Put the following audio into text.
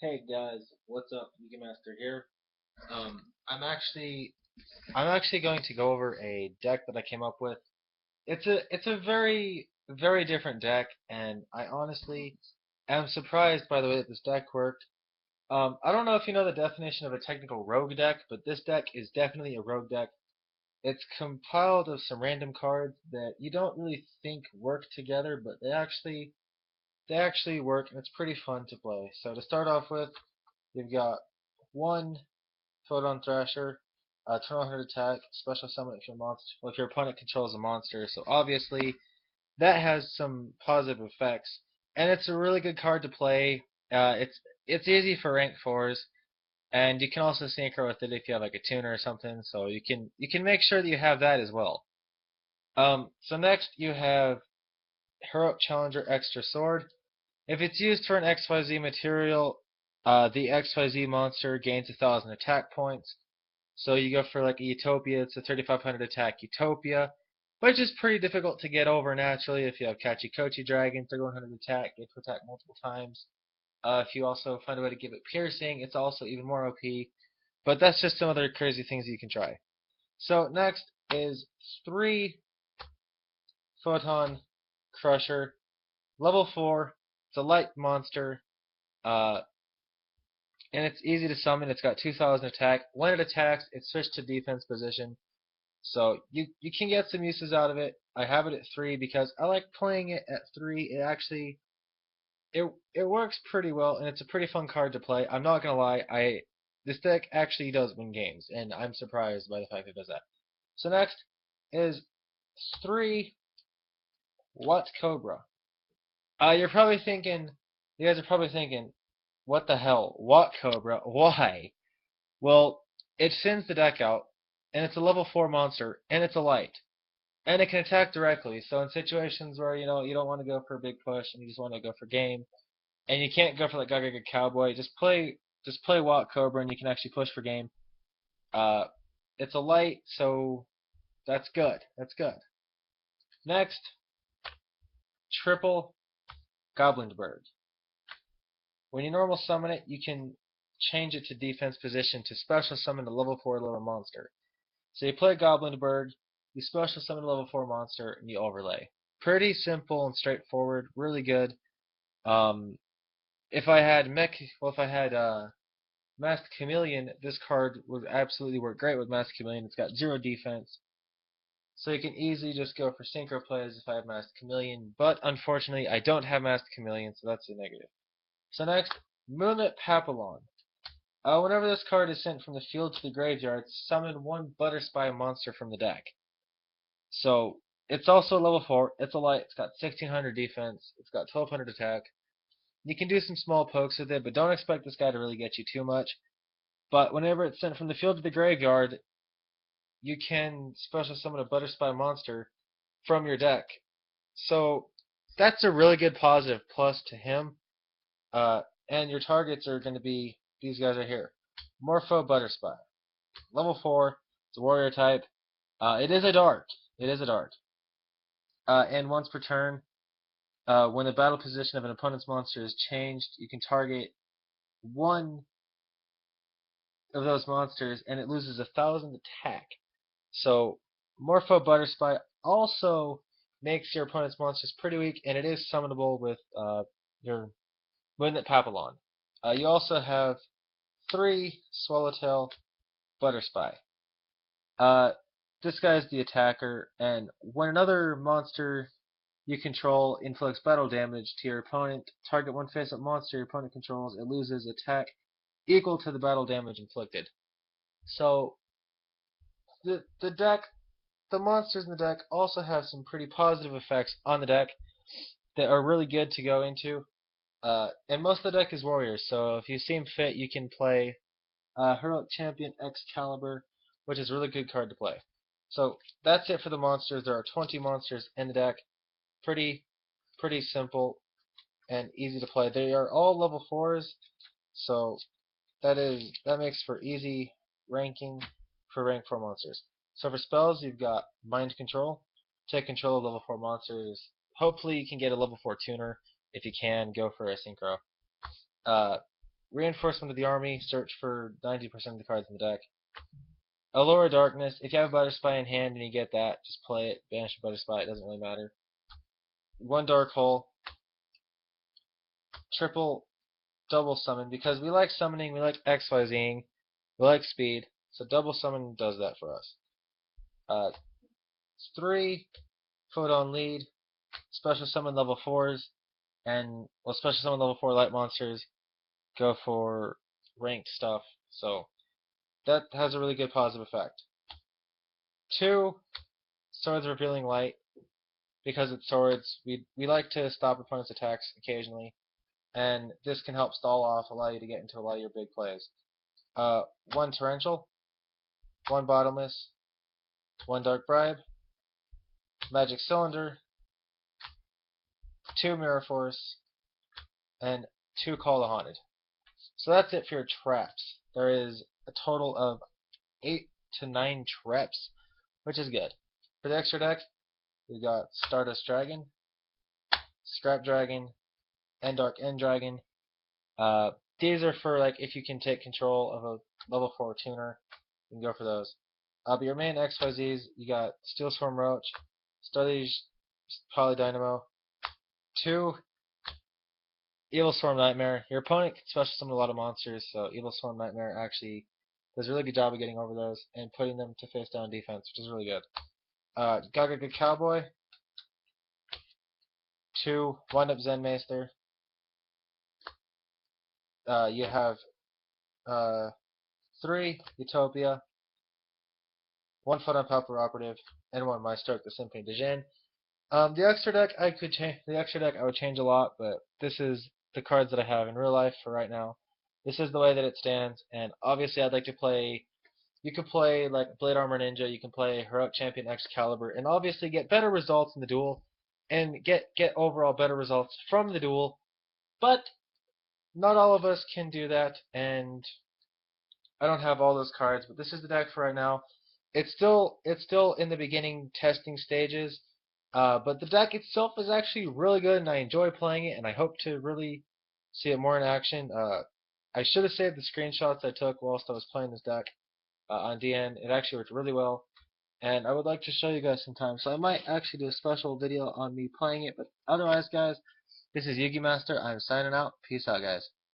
Hey guys, what's up? Yugi Master here. I'm actually going to go over a deck that I came up with. It's a very different deck, and I honestly am surprised by the way that this deck worked. I don't know if you know the definition of a technical rogue deck, but this deck is definitely a rogue deck. It's compiled of some random cards that you don't really think work together, but they actually work, and it's pretty fun to play. So to start off with, you've got one Photon Thrasher, turn 100 attack, special summon if your monster, well, if your opponent controls a monster. So obviously that has some positive effects, and it's a really good card to play. It's easy for rank fours, and you can also synchro with it if you have like a tuner or something. So you can make sure that you have that as well. So next you have Heroic Challenger Extra Sword. If it's used for an XYZ material, the XYZ monster gains 1,000 attack points. So you go for like a Utopia, it's a 3,500 attack Utopia, which is pretty difficult to get over naturally if you have Kachikochi Dragon, 3,100 attack, get to attack multiple times. If you also find a way to give it piercing, it's also even more OP. But that's just some other crazy things you can try. So next is 3 Photon Crusher, level 4. It's a light monster, uh, and it's easy to summon. It's got 2,000 attack. When it attacks, it's switched to defense position. So you can get some uses out of it. I have it at 3 because I like playing it at 3. It works pretty well, and it's a pretty fun card to play. I'm not gonna lie, I this deck actually does win games, and I'm surprised by the fact it does that. So next is 3 What Cobra. You're probably thinking, you guys are probably thinking, what the hell? What Cobra? Why? Well, it sends the deck out, and it's a level 4 monster, and it's a light. And it can attack directly. So in situations where you don't want to go for a big push and you just want to go for game, and you can't go for like Gaga Cowboy, just play Watt Cobra and you can actually push for game. Uh, it's a light, so that's good. That's good. Next, triple Goblin Bird. When you normal summon it, you can change it to defense position to special summon a level 4 little monster. So you play Goblin Bird, you special summon a level 4 monster, and you overlay. Pretty simple and straightforward. Really good. Um, if I had Masked Chameleon, this card would absolutely work great with Masked Chameleon. It's got 0 defense, so you can easily just go for synchro plays if I have Masked Chameleon. But unfortunately, I don't have Masked Chameleon, so that's a negative. So next, Moonlit Papillon. Whenever this card is sent from the field to the graveyard, summon one Butterspy monster from the deck. So it's also level 4. It's a light. It's got 1,600 defense. It's got 1,200 attack. You can do some small pokes with it, but don't expect this guy to really get you too much. But whenever it's sent from the field to the graveyard, you can special summon a Butterspy monster from your deck. So that's a really good positive plus to him. And your targets are going to be these guys right here. Morpho Butterspy. Level 4. It's a warrior type. It is a dart. It is a dart. And once per turn, when the battle position of an opponent's monster is changed, you can target one of those monsters, and it loses 1,000 attack. So Morpho Butterspy also makes your opponent's monsters pretty weak, and it is summonable with your Moonlit Papillon. You also have 3 Swallowtail Butterspy. Uh, this guy is the attacker, and when another monster you control inflicts battle damage to your opponent, target one face-up monster your opponent controls, it loses attack equal to the battle damage inflicted. So the deck, the monsters in the deck also have some pretty positive effects on the deck that are really good to go into. And most of the deck is warriors, so if you seem fit, you can play Heroic Champion Excalibur, which is a really good card to play. So that's it for the monsters. There are 20 monsters in the deck. Pretty simple and easy to play. They are all level 4s, so that makes for easy ranking for rank 4 monsters. So for spells, you've got Mind Control. Take control of level 4 monsters. Hopefully you can get a level 4 tuner. If you can, go for a synchro. Uh, Reinforcement of the Army, search for 90% of the cards in the deck. Allure of Darkness, if you have a Butter Spy in hand and you get that, just play it. Banish your Butter Spy, it doesn't really matter. One Dark Hole. Triple double summon, because we like summoning, we like XYZing, we like speed, so double summon does that for us. 3 Photon Lead, special summon level 4s, and well, special summon level 4 light monsters go for ranked stuff, so that has a really good positive effect. 2 Swords of Revealing Light, because it's swords, we like to stop opponents' attacks occasionally, and this can help stall off, allow you to get into a lot of your big plays. 1 Torrential, 1 Bottomless, 1 Dark Bribe, Magic Cylinder, 2 Mirror Force, and 2 Call the Haunted. So that's it for your traps. There is a total of 8 to 9 traps, which is good. For the extra deck, we got Stardust Dragon, Scrap Dragon, Endark End Dragon. These are for like if you can take control of a level 4 tuner, you can go for those. But your main XYZs, you got Steel Swarm Roach, Studies Polydynamo, 2 Evil Swarm Nightmare. Your opponent can special summon a lot of monsters, so Evil Swarm Nightmare actually does a really good job of getting over those and putting them to face down defense, which is really good. Gaga Cowboy, 2 Wind Up Zen Maester. You have 3 Utopia, 1 Photon Pauper Operative, and 1 Maestro the Symphony de Jin. The extra deck I could change. The extra deck I would change a lot, but this is the cards that I have in real life for right now. This is the way that it stands, and obviously I'd like to play. You could play like Blade Armor Ninja. You can play Heroic Champion Excalibur, and obviously get better results in the duel, and get overall better results from the duel. But not all of us can do that, and I don't have all those cards. But this is the deck for right now. It's still in the beginning testing stages. But the deck itself is actually really good, and I enjoy playing it, and I hope to really see it more in action. I should have saved the screenshots I took whilst I was playing this deck on DN. It actually worked really well, and I would like to show you guys sometime. So I might actually do a special video on me playing it, but otherwise, guys, this is Yugi Master. I'm signing out. Peace out, guys.